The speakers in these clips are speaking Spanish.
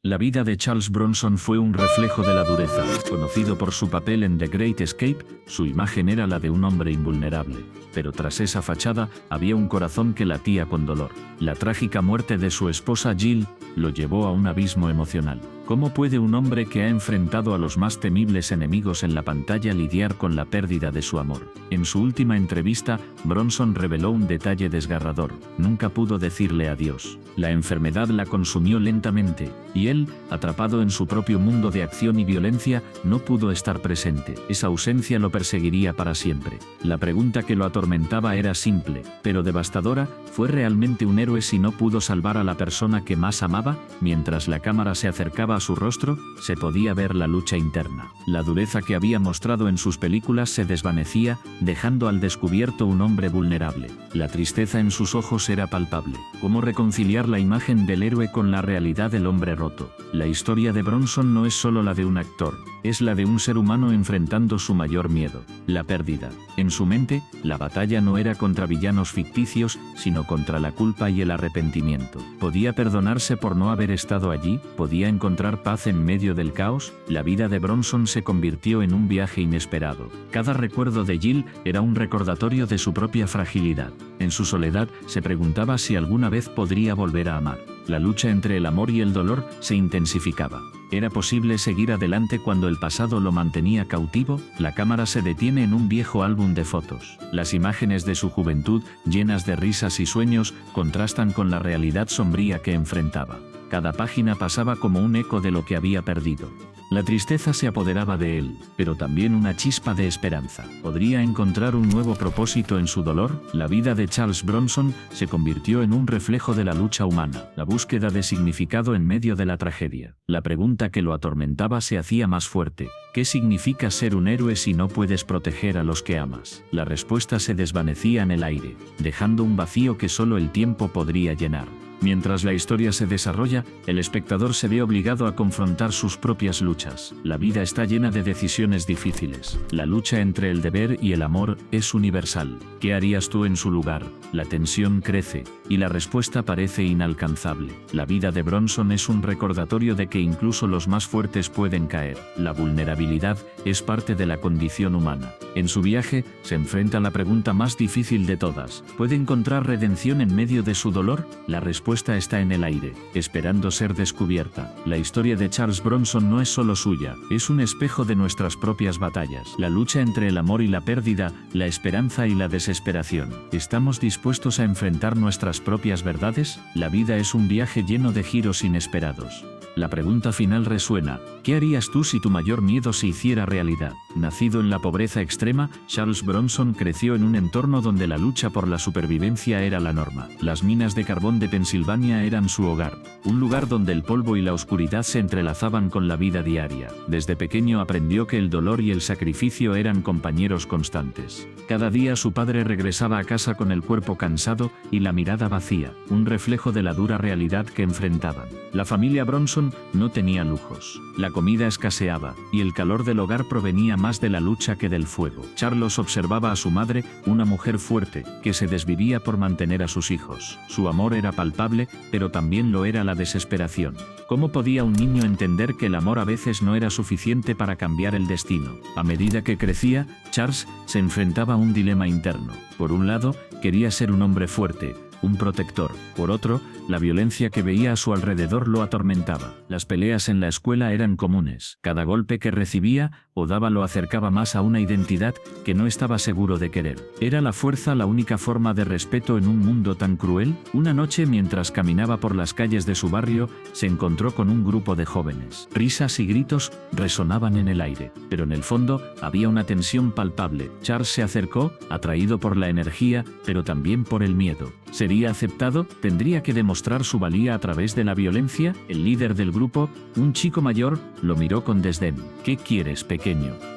La vida de Charles Bronson fue un reflejo de la dureza. Conocido por su papel en The Great Escape, su imagen era la de un hombre invulnerable. Pero tras esa fachada había un corazón que latía con dolor. La trágica muerte de su esposa Jill lo llevó a un abismo emocional. ¿Cómo puede un hombre que ha enfrentado a los más temibles enemigos en la pantalla lidiar con la pérdida de su amor? En su última entrevista, Bronson reveló un detalle desgarrador. Nunca pudo decirle adiós. La enfermedad la consumió lentamente, y él, atrapado en su propio mundo de acción y violencia, no pudo estar presente. Esa ausencia lo perseguiría para siempre. La pregunta que lo atormentaba era simple, pero devastadora: ¿fue realmente un héroe si no pudo salvar a la persona que más amaba? Mientras la cámara se acercaba a su rostro, se podía ver la lucha interna. La dureza que había mostrado en sus películas se desvanecía, dejando al descubierto un hombre vulnerable. La tristeza en sus ojos era palpable. ¿Cómo reconciliar la imagen del héroe con la realidad del hombre roto? La historia de Bronson no es solo la de un actor, es la de un ser humano enfrentando su mayor miedo: la pérdida. En su mente, la batalla no era contra villanos ficticios, sino contra la culpa y el arrepentimiento. ¿Podía perdonarse por no haber estado allí? ¿Podía encontrar paz en medio del caos? La vida de Bronson se convirtió en un viaje inesperado. Cada recuerdo de Jill era un recordatorio de su propia fragilidad. En su soledad, se preguntaba si alguna vez podría volver a amar. La lucha entre el amor y el dolor se intensificaba. ¿Era posible seguir adelante cuando el pasado lo mantenía cautivo? La cámara se detiene en un viejo álbum de fotos. Las imágenes de su juventud, llenas de risas y sueños, contrastan con la realidad sombría que enfrentaba. Cada página pasaba como un eco de lo que había perdido. La tristeza se apoderaba de él, pero también una chispa de esperanza. ¿Podría encontrar un nuevo propósito en su dolor? La vida de Charles Bronson se convirtió en un reflejo de la lucha humana, la búsqueda de significado en medio de la tragedia. La pregunta que lo atormentaba se hacía más fuerte: ¿qué significa ser un héroe si no puedes proteger a los que amas? La respuesta se desvanecía en el aire, dejando un vacío que solo el tiempo podría llenar. Mientras la historia se desarrolla, el espectador se ve obligado a confrontar sus propias luchas. La vida está llena de decisiones difíciles. La lucha entre el deber y el amor es universal. ¿Qué harías tú en su lugar? La tensión crece, y la respuesta parece inalcanzable. La vida de Bronson es un recordatorio de que incluso los más fuertes pueden caer. La vulnerabilidad es parte de la condición humana. En su viaje, se enfrenta a la pregunta más difícil de todas: ¿puede encontrar redención en medio de su dolor? La respuesta está en el aire, esperando ser descubierta. La historia de Charles Bronson no es solo suya, es un espejo de nuestras propias batallas. La lucha entre el amor y la pérdida, la esperanza y la desesperación. ¿Estamos dispuestos a enfrentar nuestras propias verdades? La vida es un viaje lleno de giros inesperados. La pregunta final resuena: ¿qué harías tú si tu mayor miedo se hiciera realidad? Nacido en la pobreza extrema, Charles Bronson creció en un entorno donde la lucha por la supervivencia era la norma. Las minas de carbón de Pensilvania eran su hogar, un lugar donde el polvo y la oscuridad se entrelazaban con la vida diaria. Desde pequeño aprendió que el dolor y el sacrificio eran compañeros constantes. Cada día su padre regresaba a casa con el cuerpo cansado y la mirada vacía, un reflejo de la dura realidad que enfrentaban. La familia Bronson no tenía lujos. La comida escaseaba, y el calor del hogar provenía más de la lucha que del fuego. Charles observaba a su madre, una mujer fuerte, que se desvivía por mantener a sus hijos. Su amor era palpable, pero también lo era la desesperación. ¿Cómo podía un niño entender que el amor a veces no era suficiente para cambiar el destino? A medida que crecía, Charles se enfrentaba a un dilema interno. Por un lado, quería ser un hombre fuerte, un protector. Por otro, la violencia que veía a su alrededor lo atormentaba. Las peleas en la escuela eran comunes. Cada golpe que recibía o daba lo acercaba más a una identidad que no estaba seguro de querer. ¿Era la fuerza la única forma de respeto en un mundo tan cruel? Una noche, mientras caminaba por las calles de su barrio, se encontró con un grupo de jóvenes. Risas y gritos resonaban en el aire, pero en el fondo había una tensión palpable. Charles se acercó, atraído por la energía, pero también por el miedo. ¿Sería aceptado? ¿Tendría que demostrar su valía a través de la violencia? El líder del grupo, un chico mayor, lo miró con desdén. ¿Qué quieres, pequeño?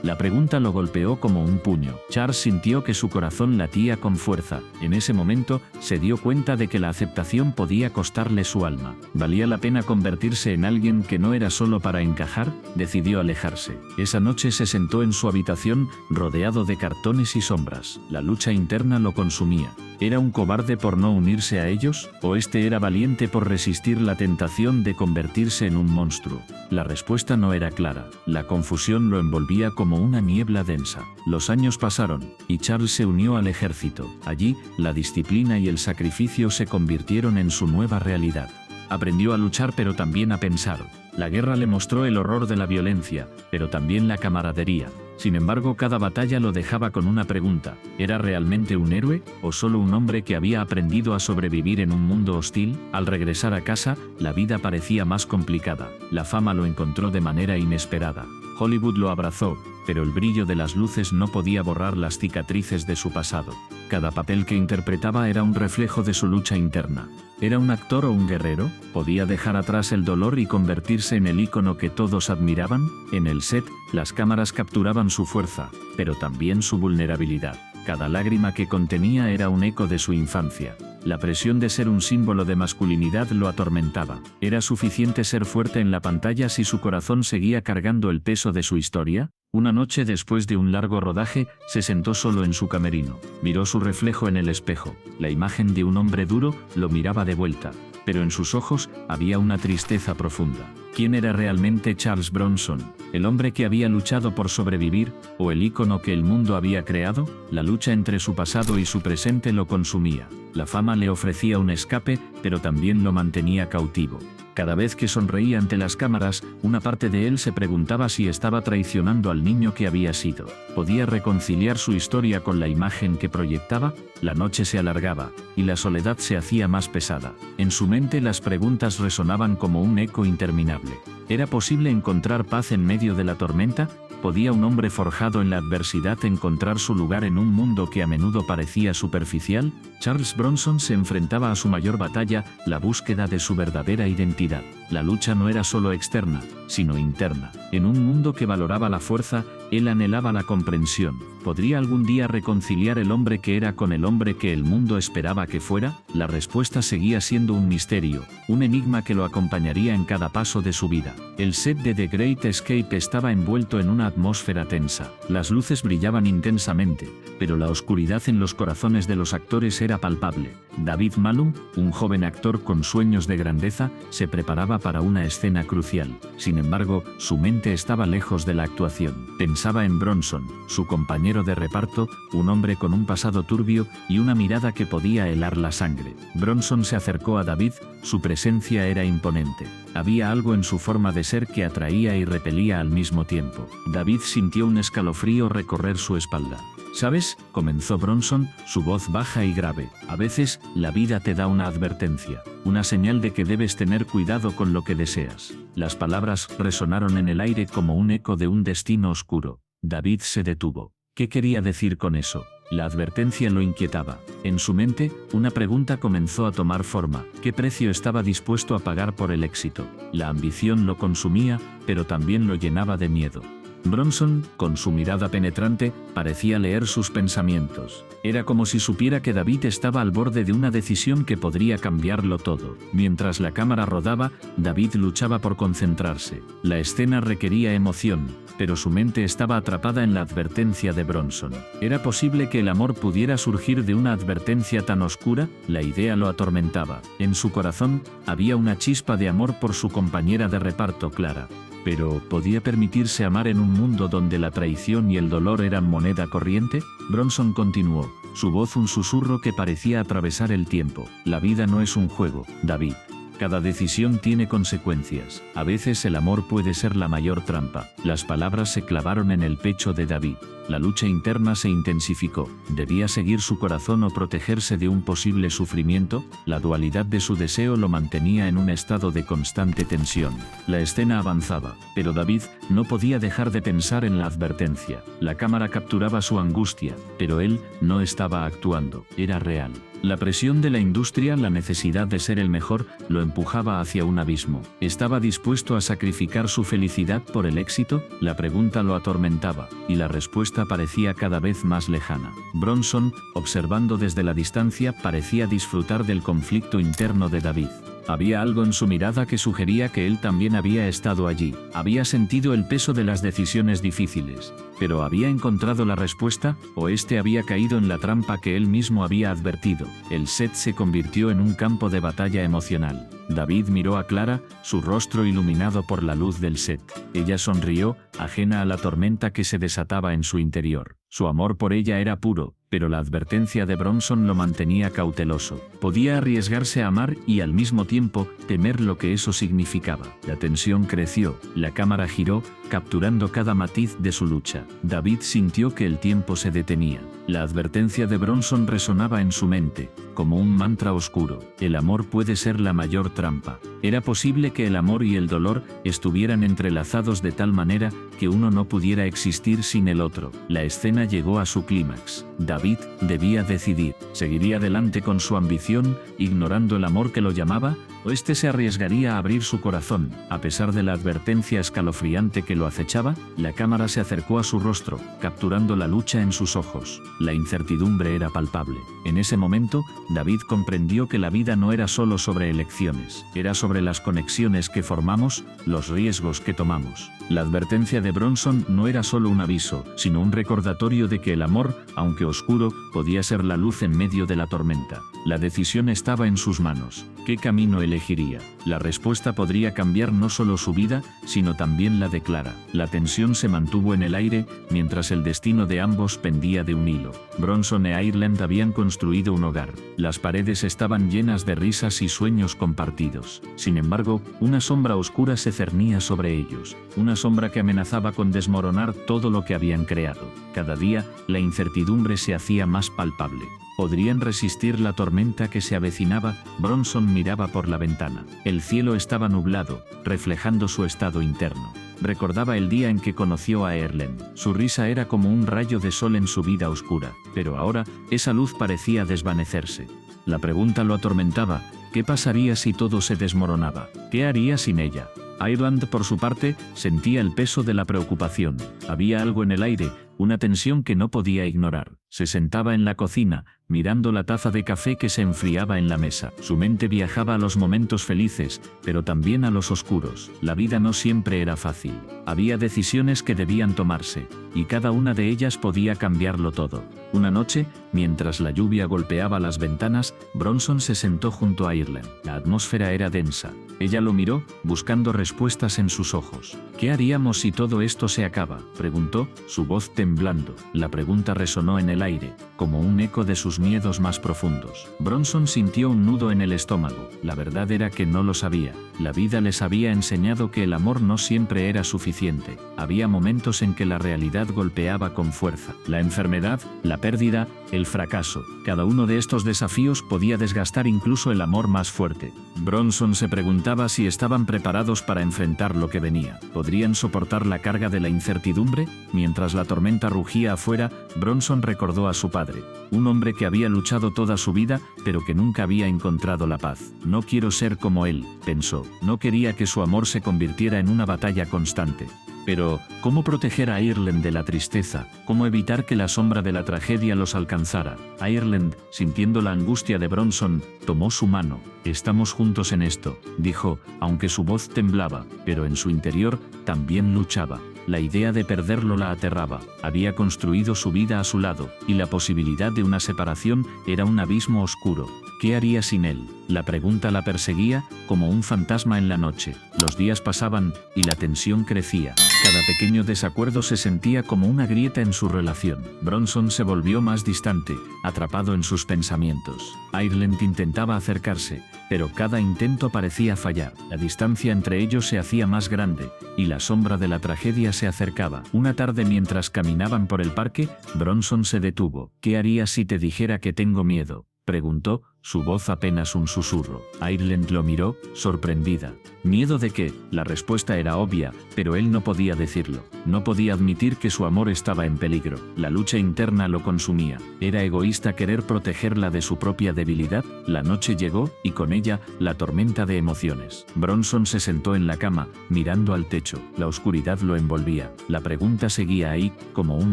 La pregunta lo golpeó como un puño. Charles sintió que su corazón latía con fuerza. En ese momento, se dio cuenta de que la aceptación podía costarle su alma. ¿Valía la pena convertirse en alguien que no era solo para encajar? Decidió alejarse. Esa noche se sentó en su habitación, rodeado de cartones y sombras. La lucha interna lo consumía. ¿Era un cobarde por no unirse a ellos? ¿O este era valiente por resistir la tentación de convertirse en un monstruo? La respuesta no era clara. La confusión lo envolvía como una niebla densa. Los años pasaron, y Charles se unió al ejército. Allí, la disciplina y el sacrificio se convirtieron en su nueva realidad. Aprendió a luchar pero también a pensar. La guerra le mostró el horror de la violencia, pero también la camaradería. Sin embargo, cada batalla lo dejaba con una pregunta: ¿era realmente un héroe o solo un hombre que había aprendido a sobrevivir en un mundo hostil? Al regresar a casa, la vida parecía más complicada. La fama lo encontró de manera inesperada. Hollywood lo abrazó, pero el brillo de las luces no podía borrar las cicatrices de su pasado. Cada papel que interpretaba era un reflejo de su lucha interna. ¿Era un actor o un guerrero? ¿Podía dejar atrás el dolor y convertirse en el ícono que todos admiraban? En el set, las cámaras capturaban su fuerza, pero también su vulnerabilidad. Cada lágrima que contenía era un eco de su infancia. La presión de ser un símbolo de masculinidad lo atormentaba. ¿Era suficiente ser fuerte en la pantalla si su corazón seguía cargando el peso de su historia? Una noche después de un largo rodaje, se sentó solo en su camerino. Miró su reflejo en el espejo. La imagen de un hombre duro lo miraba de vuelta, pero en sus ojos había una tristeza profunda. ¿Quién era realmente Charles Bronson? ¿El hombre que había luchado por sobrevivir, o el ícono que el mundo había creado? La lucha entre su pasado y su presente lo consumía. La fama le ofrecía un escape, pero también lo mantenía cautivo. Cada vez que sonreía ante las cámaras, una parte de él se preguntaba si estaba traicionando al niño que había sido. ¿Podía reconciliar su historia con la imagen que proyectaba? La noche se alargaba, y la soledad se hacía más pesada. En su mente las preguntas resonaban como un eco interminable. ¿Era posible encontrar paz en medio de la tormenta? ¿Podía un hombre forjado en la adversidad encontrar su lugar en un mundo que a menudo parecía superficial? Charles Bronson se enfrentaba a su mayor batalla, la búsqueda de su verdadera identidad. La lucha no era solo externa, sino interna. En un mundo que valoraba la fuerza, él anhelaba la comprensión. ¿Podría algún día reconciliar el hombre que era con el hombre que el mundo esperaba que fuera? La respuesta seguía siendo un misterio, un enigma que lo acompañaría en cada paso de su vida. El set de The Great Escape estaba envuelto en una atmósfera tensa. Las luces brillaban intensamente, pero la oscuridad en los corazones de los actores era palpable. David Malum, un joven actor con sueños de grandeza, se preparaba para una escena crucial. Sin embargo, su mente estaba lejos de la actuación. Pensaba en Bronson, su compañero de reparto, un hombre con un pasado turbio y una mirada que podía helar la sangre. Bronson se acercó a David, su presencia era imponente. Había algo en su forma de ser que atraía y repelía al mismo tiempo. David sintió un escalofrío recorrer su espalda. ¿Sabes?, comenzó Bronson, su voz baja y grave. A veces, la vida te da una advertencia, una señal de que debes tener cuidado con lo que deseas. Las palabras resonaron en el aire como un eco de un destino oscuro. David se detuvo. ¿Qué quería decir con eso? La advertencia lo inquietaba. En su mente, una pregunta comenzó a tomar forma. ¿Qué precio estaba dispuesto a pagar por el éxito? La ambición lo consumía, pero también lo llenaba de miedo. Bronson, con su mirada penetrante, parecía leer sus pensamientos. Era como si supiera que David estaba al borde de una decisión que podría cambiarlo todo. Mientras la cámara rodaba, David luchaba por concentrarse. La escena requería emoción, pero su mente estaba atrapada en la advertencia de Bronson. ¿Era posible que el amor pudiera surgir de una advertencia tan oscura? La idea lo atormentaba. En su corazón, había una chispa de amor por su compañera de reparto, Clara. Pero, ¿podía permitirse amar en un mundo donde la traición y el dolor eran moneda corriente? Bronson continuó, su voz un susurro que parecía atravesar el tiempo. La vida no es un juego, David. Cada decisión tiene consecuencias. A veces el amor puede ser la mayor trampa. Las palabras se clavaron en el pecho de David. La lucha interna se intensificó. ¿Debía seguir su corazón o protegerse de un posible sufrimiento? La dualidad de su deseo lo mantenía en un estado de constante tensión. La escena avanzaba, pero David no podía dejar de pensar en la advertencia. La cámara capturaba su angustia, pero él no estaba actuando, era real. La presión de la industria, la necesidad de ser el mejor, lo empujaba hacia un abismo. ¿Estaba dispuesto a sacrificar su felicidad por el éxito? La pregunta lo atormentaba, y la respuesta parecía cada vez más lejana. Bronson, observando desde la distancia, parecía disfrutar del conflicto interno de David. Había algo en su mirada que sugería que él también había estado allí. Había sentido el peso de las decisiones difíciles. Pero ¿había encontrado la respuesta? ¿O este había caído en la trampa que él mismo había advertido? El set se convirtió en un campo de batalla emocional. David miró a Clara, su rostro iluminado por la luz del set. Ella sonrió, ajena a la tormenta que se desataba en su interior. Su amor por ella era puro, pero la advertencia de Bronson lo mantenía cauteloso. Podía arriesgarse a amar y al mismo tiempo temer lo que eso significaba. La tensión creció, la cámara giró, capturando cada matiz de su lucha. David sintió que el tiempo se detenía. La advertencia de Bronson resonaba en su mente, como un mantra oscuro. El amor puede ser la mayor trampa. Era posible que el amor y el dolor estuvieran entrelazados de tal manera que uno no pudiera existir sin el otro. La escena llegó a su clímax. David debía decidir. ¿Seguiría adelante con su ambición, ignorando el amor que lo llamaba? ¿O este se arriesgaría a abrir su corazón, a pesar de la advertencia escalofriante que lo acechaba? La cámara se acercó a su rostro, capturando la lucha en sus ojos. La incertidumbre era palpable. En ese momento, David comprendió que la vida no era solo sobre elecciones, era sobre las conexiones que formamos, los riesgos que tomamos. La advertencia de Bronson no era solo un aviso, sino un recordatorio de que el amor, aunque oscuro, podía ser la luz en medio de la tormenta. La decisión estaba en sus manos. ¿Qué camino elegiría? La respuesta podría cambiar no solo su vida, sino también la de Clara. La tensión se mantuvo en el aire, mientras el destino de ambos pendía de un hilo. Bronson e Ireland habían construido un hogar. Las paredes estaban llenas de risas y sueños compartidos. Sin embargo, una sombra oscura se cernía sobre ellos. Una sombra que amenazaba con desmoronar todo lo que habían creado. Cada día, la incertidumbre se hacía más palpable. ¿Podrían resistir la tormenta que se avecinaba? Bronson miraba por la ventana. El cielo estaba nublado, reflejando su estado interno. Recordaba el día en que conoció a Ireland. Su risa era como un rayo de sol en su vida oscura, pero ahora esa luz parecía desvanecerse. La pregunta lo atormentaba: ¿qué pasaría si todo se desmoronaba? ¿Qué haría sin ella? Ireland, por su parte, sentía el peso de la preocupación. Había algo en el aire, una tensión que no podía ignorar. Se sentaba en la cocina, mirando la taza de café que se enfriaba en la mesa. Su mente viajaba a los momentos felices, pero también a los oscuros. La vida no siempre era fácil. Había decisiones que debían tomarse, y cada una de ellas podía cambiarlo todo. Una noche, mientras la lluvia golpeaba las ventanas, Bronson se sentó junto a Ireland. La atmósfera era densa. Ella lo miró, buscando respuestas en sus ojos. ¿Qué haríamos si todo esto se acaba?, preguntó, su voz temblando. La pregunta resonó en el aire, como un eco de sus miedos más profundos. Bronson sintió un nudo en el estómago. La verdad era que no lo sabía. La vida les había enseñado que el amor no siempre era suficiente. Había momentos en que la realidad golpeaba con fuerza. La enfermedad, la pérdida, el fracaso. Cada uno de estos desafíos podía desgastar incluso el amor más fuerte. Bronson se preguntaba si estaban preparados para enfrentar lo que venía. ¿Podrían soportar la carga de la incertidumbre? Mientras la tormenta rugía afuera, Bronson recordó a su padre, un hombre que había luchado toda su vida, pero que nunca había encontrado la paz. No quiero ser como él, pensó. No quería que su amor se convirtiera en una batalla constante. Pero, ¿cómo proteger a Ireland de la tristeza? ¿Cómo evitar que la sombra de la tragedia los alcanzara? Ireland, sintiendo la angustia de Bronson, tomó su mano. «Estamos juntos en esto», dijo, aunque su voz temblaba, pero en su interior también luchaba. La idea de perderlo la aterraba. Había construido su vida a su lado, y la posibilidad de una separación era un abismo oscuro. ¿Qué haría sin él? La pregunta la perseguía como un fantasma en la noche. Los días pasaban, y la tensión crecía. Cada pequeño desacuerdo se sentía como una grieta en su relación. Bronson se volvió más distante, atrapado en sus pensamientos. Ireland intentaba acercarse, pero cada intento parecía fallar. La distancia entre ellos se hacía más grande, y la sombra de la tragedia se acercaba. Una tarde, mientras caminaban por el parque, Bronson se detuvo. «¿Qué harías si te dijera que tengo miedo?», preguntó, su voz apenas un susurro. Ireland lo miró, sorprendida. ¿Miedo de qué? La respuesta era obvia, pero él no podía decirlo. No podía admitir que su amor estaba en peligro. La lucha interna lo consumía. ¿Era egoísta querer protegerla de su propia debilidad? La noche llegó, y con ella, la tormenta de emociones. Bronson se sentó en la cama, mirando al techo. La oscuridad lo envolvía. La pregunta seguía ahí, como un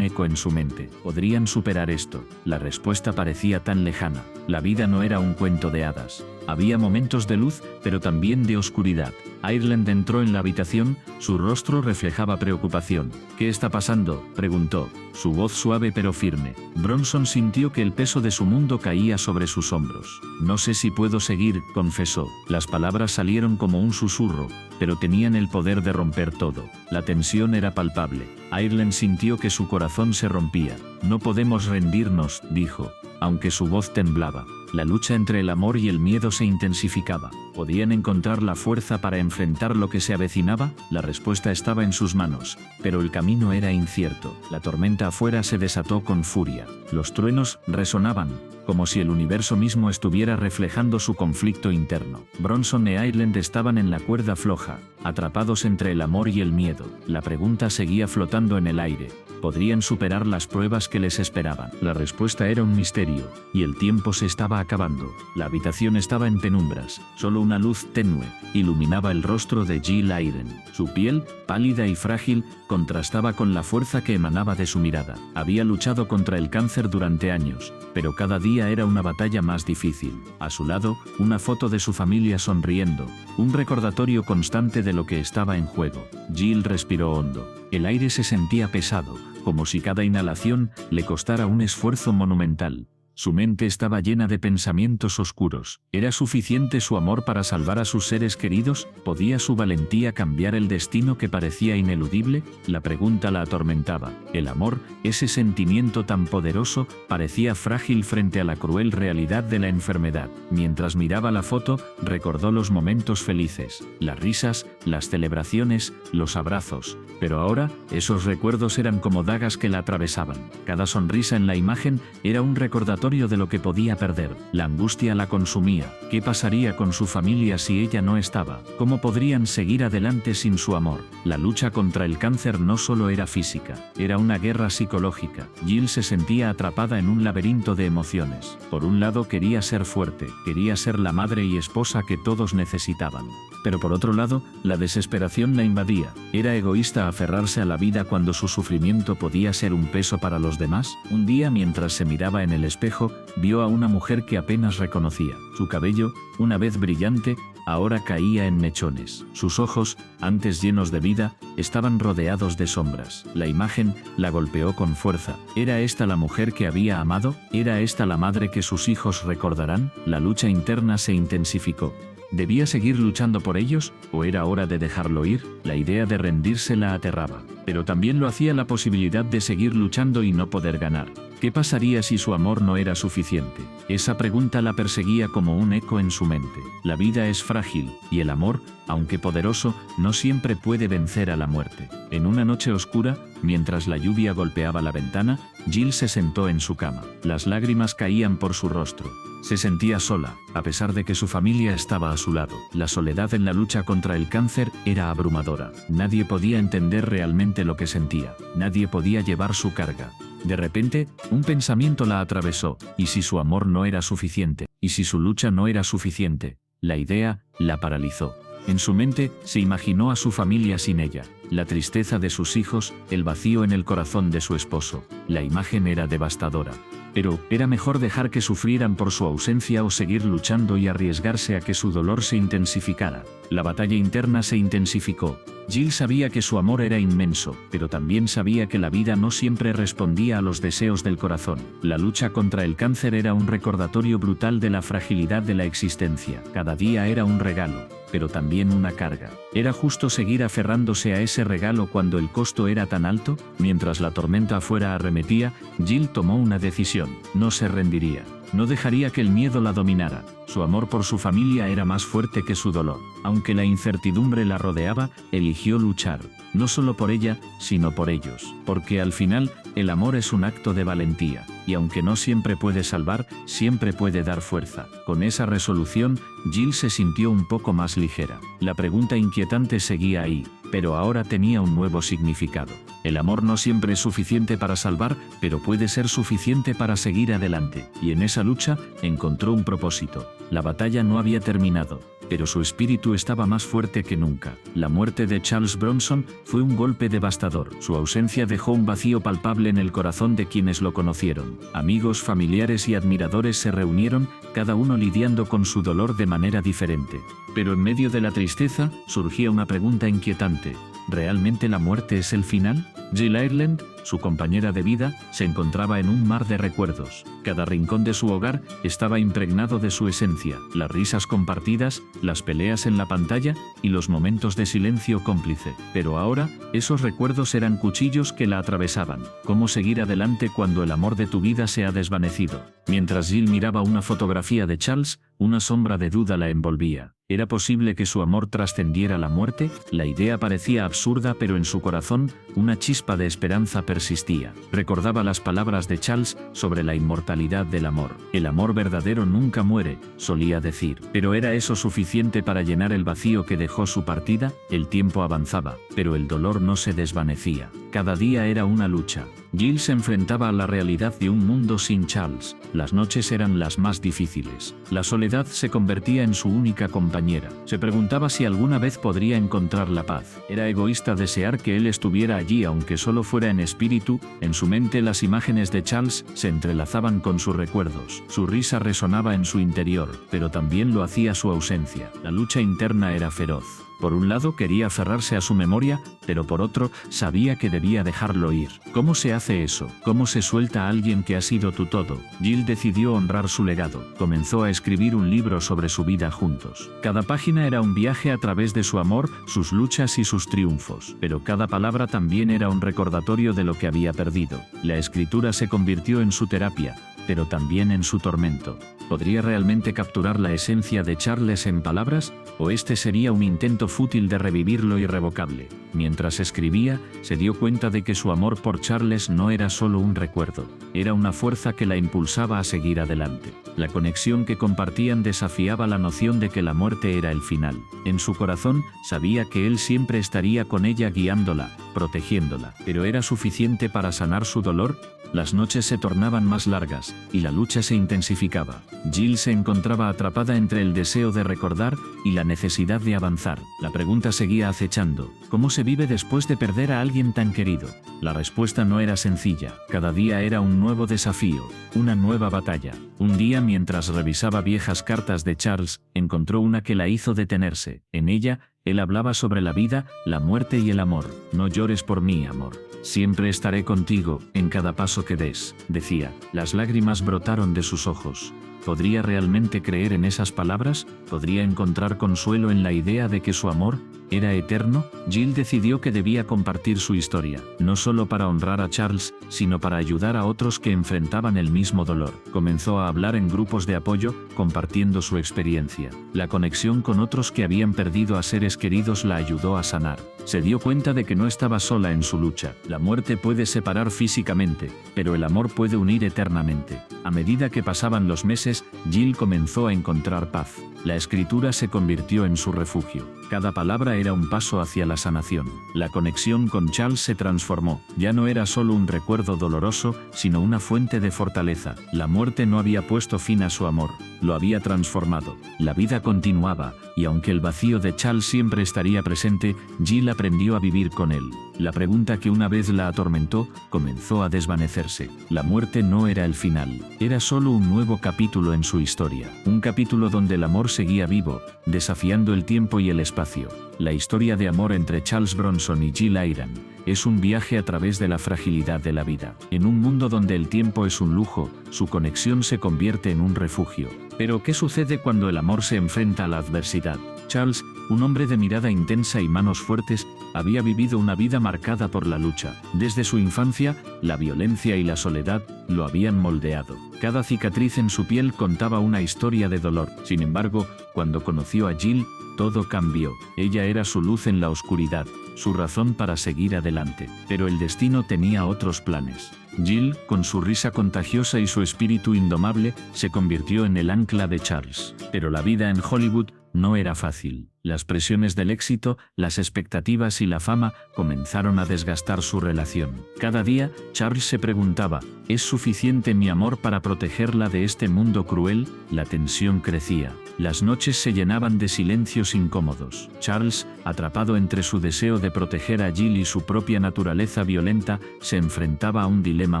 eco en su mente. ¿Podrían superar esto? La respuesta parecía tan lejana. La vida no era un cuento de hadas. Había momentos de luz, pero también de oscuridad. Ireland entró en la habitación, su rostro reflejaba preocupación. ¿Qué está pasando?, preguntó, su voz suave pero firme. Bronson sintió que el peso de su mundo caía sobre sus hombros. No sé si puedo seguir, confesó. Las palabras salieron como un susurro, pero tenían el poder de romper todo. La tensión era palpable. Ireland sintió que su corazón se rompía. No podemos rendirnos, dijo, aunque su voz temblaba. La lucha entre el amor y el miedo se intensificaba. ¿Podían encontrar la fuerza para enfrentar lo que se avecinaba? La respuesta estaba en sus manos, pero el camino era incierto. La tormenta afuera se desató con furia. Los truenos resonaban, como si el universo mismo estuviera reflejando su conflicto interno. Bronson e Ireland estaban en la cuerda floja, atrapados entre el amor y el miedo. La pregunta seguía flotando en el aire. ¿Podrían superar las pruebas que les esperaban? La respuesta era un misterio, y el tiempo se estaba acabando. La habitación estaba en penumbras. Solo una luz tenue iluminaba el rostro de Jill Ayren. Su piel, pálida y frágil, contrastaba con la fuerza que emanaba de su mirada. Había luchado contra el cáncer durante años, pero cada día era una batalla más difícil. A su lado, una foto de su familia sonriendo, un recordatorio constante de lo que estaba en juego. Jill respiró hondo. El aire se sentía pesado, como si cada inhalación le costara un esfuerzo monumental. Su mente estaba llena de pensamientos oscuros. ¿Era suficiente su amor para salvar a sus seres queridos? ¿Podía su valentía cambiar el destino que parecía ineludible? La pregunta la atormentaba. El amor, ese sentimiento tan poderoso, parecía frágil frente a la cruel realidad de la enfermedad. Mientras miraba la foto, recordó los momentos felices, las risas, las celebraciones, los abrazos. Pero ahora, esos recuerdos eran como dagas que la atravesaban. Cada sonrisa en la imagen era un recordatorio de lo que podía perder. La angustia la consumía. ¿Qué pasaría con su familia si ella no estaba? ¿Cómo podrían seguir adelante sin su amor? La lucha contra el cáncer no solo era física, era una guerra psicológica. Jill se sentía atrapada en un laberinto de emociones. Por un lado quería ser fuerte, quería ser la madre y esposa que todos necesitaban. Pero por otro lado, la desesperación la invadía. ¿Era egoísta aferrarse a la vida cuando su sufrimiento podía ser un peso para los demás? Un día, mientras se miraba en el espejo, vio a una mujer que apenas reconocía. Su cabello, una vez brillante, ahora caía en mechones. Sus ojos, antes llenos de vida, estaban rodeados de sombras. La imagen la golpeó con fuerza. ¿Era esta la mujer que había amado? ¿Era esta la madre que sus hijos recordarán? La lucha interna se intensificó. ¿Debía seguir luchando por ellos, o era hora de dejarlo ir? La idea de rendirse la aterraba, pero también lo hacía la posibilidad de seguir luchando y no poder ganar. ¿Qué pasaría si su amor no era suficiente? Esa pregunta la perseguía como un eco en su mente. La vida es frágil, y el amor, aunque poderoso, no siempre puede vencer a la muerte. En una noche oscura, mientras la lluvia golpeaba la ventana, Jill se sentó en su cama. Las lágrimas caían por su rostro. Se sentía sola, a pesar de que su familia estaba a su lado. La soledad en la lucha contra el cáncer era abrumadora. Nadie podía entender realmente lo que sentía. Nadie podía llevar su carga. De repente, un pensamiento la atravesó. ¿Y si su amor no era suficiente? ¿Y si su lucha no era suficiente? La idea la paralizó. En su mente, se imaginó a su familia sin ella, la tristeza de sus hijos, el vacío en el corazón de su esposo. La imagen era devastadora. Pero, ¿era mejor dejar que sufrieran por su ausencia o seguir luchando y arriesgarse a que su dolor se intensificara? La batalla interna se intensificó. Jill sabía que su amor era inmenso, pero también sabía que la vida no siempre respondía a los deseos del corazón. La lucha contra el cáncer era un recordatorio brutal de la fragilidad de la existencia. Cada día era un regalo, pero también una carga. ¿Era justo seguir aferrándose a ese regalo cuando el costo era tan alto? Mientras la tormenta afuera arremetía, Jill tomó una decisión. No se rendiría. No dejaría que el miedo la dominara. Su amor por su familia era más fuerte que su dolor. Aunque la incertidumbre la rodeaba, eligió luchar. No solo por ella, sino por ellos. Porque al final, el amor es un acto de valentía. Y aunque no siempre puede salvar, siempre puede dar fuerza. Con esa resolución, Jill se sintió un poco más ligera. La pregunta inquietante seguía ahí, pero ahora tenía un nuevo significado. El amor no siempre es suficiente para salvar, pero puede ser suficiente para seguir adelante. Y en esa lucha, encontró un propósito. La batalla no había terminado. pero su espíritu estaba más fuerte que nunca. La muerte de Charles Bronson fue un golpe devastador. Su ausencia dejó un vacío palpable en el corazón de quienes lo conocieron. Amigos, familiares y admiradores se reunieron, cada uno lidiando con su dolor de manera diferente. Pero en medio de la tristeza, surgía una pregunta inquietante. ¿Realmente la muerte es el final? Jill Ireland, su compañera de vida, se encontraba en un mar de recuerdos. Cada rincón de su hogar estaba impregnado de su esencia, las risas compartidas, las peleas en la pantalla y los momentos de silencio cómplice. Pero ahora, esos recuerdos eran cuchillos que la atravesaban. ¿Cómo seguir adelante cuando el amor de tu vida se ha desvanecido? Mientras Jill miraba una fotografía de Charles, una sombra de duda la envolvía. ¿Era posible que su amor trascendiera la muerte? La idea parecía absurda, pero en su corazón, una chispa de esperanza persistía. Recordaba las palabras de Charles sobre la inmortalidad del amor. El amor verdadero nunca muere, solía decir. ¿Pero era eso suficiente para llenar el vacío que dejó su partida? El tiempo avanzaba, pero el dolor no se desvanecía. Cada día era una lucha. Jill se enfrentaba a la realidad de un mundo sin Charles. Las noches eran las más difíciles. La soledad se convertía en su única compañera. Se preguntaba si alguna vez podría encontrar la paz. Era egoísta desear que él estuviera allí, aunque solo fuera en espíritu. En su mente las imágenes de Charles se entrelazaban con sus recuerdos. Su risa resonaba en su interior, pero también lo hacía su ausencia. La lucha interna era feroz. Por un lado quería aferrarse a su memoria, pero por otro sabía que debía dejarlo ir. ¿Cómo se hace eso? ¿Cómo se suelta a alguien que ha sido tu todo? Jill decidió honrar su legado. Comenzó a escribir un libro sobre su vida juntos. Cada página era un viaje a través de su amor, sus luchas y sus triunfos. Pero cada palabra también era un recordatorio de lo que había perdido. La escritura se convirtió en su terapia, pero también en su tormento. ¿Podría realmente capturar la esencia de Charles en palabras? ¿O este sería un intento fútil de revivir lo irrevocable? Mientras escribía, se dio cuenta de que su amor por Charles no era solo un recuerdo, era una fuerza que la impulsaba a seguir adelante. La conexión que compartían desafiaba la noción de que la muerte era el final. En su corazón, sabía que él siempre estaría con ella guiándola, protegiéndola. ¿Pero era suficiente para sanar su dolor? Las noches se tornaban más largas, y la lucha se intensificaba. Jill se encontraba atrapada entre el deseo de recordar y la necesidad de avanzar. La pregunta seguía acechando: ¿cómo se vive después de perder a alguien tan querido? La respuesta no era sencilla. Cada día era un nuevo desafío, una nueva batalla. Un día, mientras revisaba viejas cartas de Charles, encontró una que la hizo detenerse. En ella, él hablaba sobre la vida, la muerte y el amor. No llores por mí, amor. Siempre estaré contigo, en cada paso que des, decía. Las lágrimas brotaron de sus ojos. ¿Podría realmente creer en esas palabras? ¿Podría encontrar consuelo en la idea de que su amor era eterno? Jill decidió que debía compartir su historia, no solo para honrar a Charles, sino para ayudar a otros que enfrentaban el mismo dolor. Comenzó a hablar en grupos de apoyo, compartiendo su experiencia. La conexión con otros que habían perdido a seres queridos la ayudó a sanar. Se dio cuenta de que no estaba sola en su lucha. La muerte puede separar físicamente, pero el amor puede unir eternamente. A medida que pasaban los meses, Jill comenzó a encontrar paz. La escritura se convirtió en su refugio. Cada palabra era un paso hacia la sanación. La conexión con Charles se transformó. Ya no era solo un recuerdo doloroso, sino una fuente de fortaleza. La muerte no había puesto fin a su amor, lo había transformado. La vida continuaba, y aunque el vacío de Charles siempre estaría presente, Jill aprendió a vivir con él. La pregunta que una vez la atormentó comenzó a desvanecerse. La muerte no era el final, era solo un nuevo capítulo en su historia. Un capítulo donde el amor seguía vivo, desafiando el tiempo y el espacio. La historia de amor entre Charles Bronson y Jill Ireland es un viaje a través de la fragilidad de la vida. En un mundo donde el tiempo es un lujo, su conexión se convierte en un refugio. Pero ¿qué sucede cuando el amor se enfrenta a la adversidad? Charles, un hombre de mirada intensa y manos fuertes, había vivido una vida marcada por la lucha. Desde su infancia, la violencia y la soledad lo habían moldeado. Cada cicatriz en su piel contaba una historia de dolor. Sin embargo, cuando conoció a Jill, todo cambió. Ella era su luz en la oscuridad, su razón para seguir adelante. Pero el destino tenía otros planes. Jill, con su risa contagiosa y su espíritu indomable, se convirtió en el ancla de Charles. Pero la vida en Hollywood no era fácil. Las presiones del éxito, las expectativas y la fama comenzaron a desgastar su relación. Cada día, Charles se preguntaba, ¿es suficiente mi amor para protegerla de este mundo cruel? La tensión crecía. Las noches se llenaban de silencios incómodos. Charles, atrapado entre su deseo de proteger a Jill y su propia naturaleza violenta, se enfrentaba a un dilema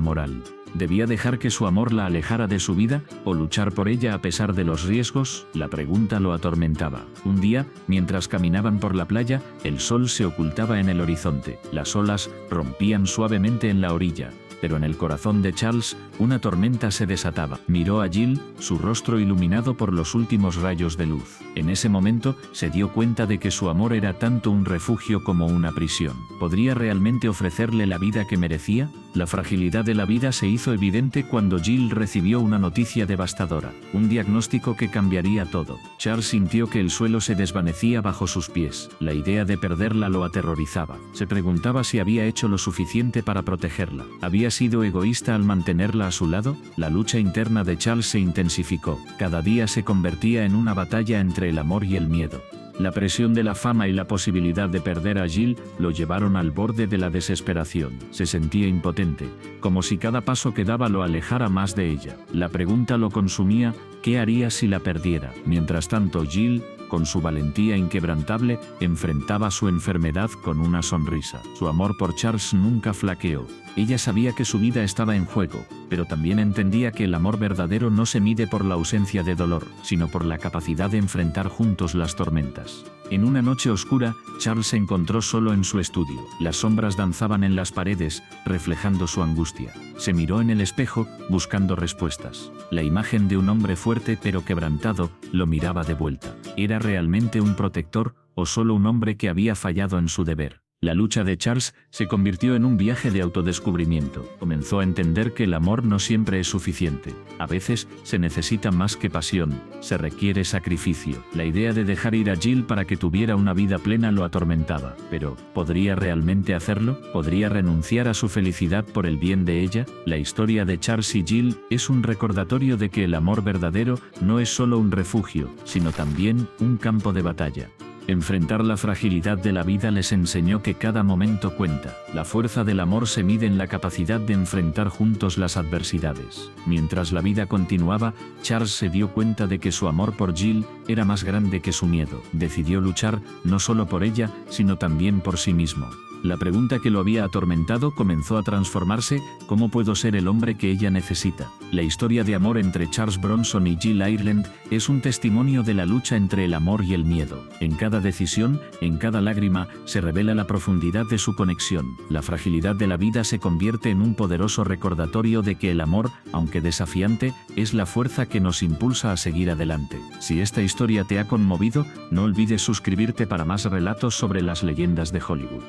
moral. ¿Debía dejar que su amor la alejara de su vida o luchar por ella a pesar de los riesgos? La pregunta lo atormentaba. Un día, mientras caminaban por la playa, el sol se ocultaba en el horizonte. Las olas rompían suavemente en la orilla, pero en el corazón de Charles una tormenta se desataba. Miró a Jill, su rostro iluminado por los últimos rayos de luz. En ese momento se dio cuenta de que su amor era tanto un refugio como una prisión. ¿Podría realmente ofrecerle la vida que merecía? La fragilidad de la vida se hizo evidente cuando Jill recibió una noticia devastadora, un diagnóstico que cambiaría todo. Charles sintió que el suelo se desvanecía bajo sus pies. La idea de perderla lo aterrorizaba. Se preguntaba si había hecho lo suficiente para protegerla. ¿Había sido egoísta al mantenerla a su lado? La lucha interna de Charles se intensificó. Cada día se convertía en una batalla entre el amor y el miedo. La presión de la fama y la posibilidad de perder a Jill lo llevaron al borde de la desesperación. Se sentía impotente, como si cada paso que daba lo alejara más de ella. La pregunta lo consumía, ¿qué haría si la perdiera? Mientras tanto, Jill, con su valentía inquebrantable, enfrentaba su enfermedad con una sonrisa. Su amor por Charles nunca flaqueó. Ella sabía que su vida estaba en juego, pero también entendía que el amor verdadero no se mide por la ausencia de dolor, sino por la capacidad de enfrentar juntos las tormentas. En una noche oscura, Charles se encontró solo en su estudio. Las sombras danzaban en las paredes, reflejando su angustia. Se miró en el espejo, buscando respuestas. La imagen de un hombre fuerte pero quebrantado lo miraba de vuelta. ¿Era realmente un protector o solo un hombre que había fallado en su deber? La lucha de Charles se convirtió en un viaje de autodescubrimiento. Comenzó a entender que el amor no siempre es suficiente. A veces se necesita más que pasión, se requiere sacrificio. La idea de dejar ir a Jill para que tuviera una vida plena lo atormentaba. Pero, ¿podría realmente hacerlo? ¿Podría renunciar a su felicidad por el bien de ella? La historia de Charles y Jill es un recordatorio de que el amor verdadero no es solo un refugio, sino también un campo de batalla. Enfrentar la fragilidad de la vida les enseñó que cada momento cuenta. La fuerza del amor se mide en la capacidad de enfrentar juntos las adversidades. Mientras la vida continuaba, Charles se dio cuenta de que su amor por Jill era más grande que su miedo. Decidió luchar no solo por ella, sino también por sí mismo. La pregunta que lo había atormentado comenzó a transformarse: ¿cómo puedo ser el hombre que ella necesita? La historia de amor entre Charles Bronson y Jill Ireland es un testimonio de la lucha entre el amor y el miedo. En cada decisión, en cada lágrima, se revela la profundidad de su conexión. La fragilidad de la vida se convierte en un poderoso recordatorio de que el amor, aunque desafiante, es la fuerza que nos impulsa a seguir adelante. Si esta historia te ha conmovido, no olvides suscribirte para más relatos sobre las leyendas de Hollywood.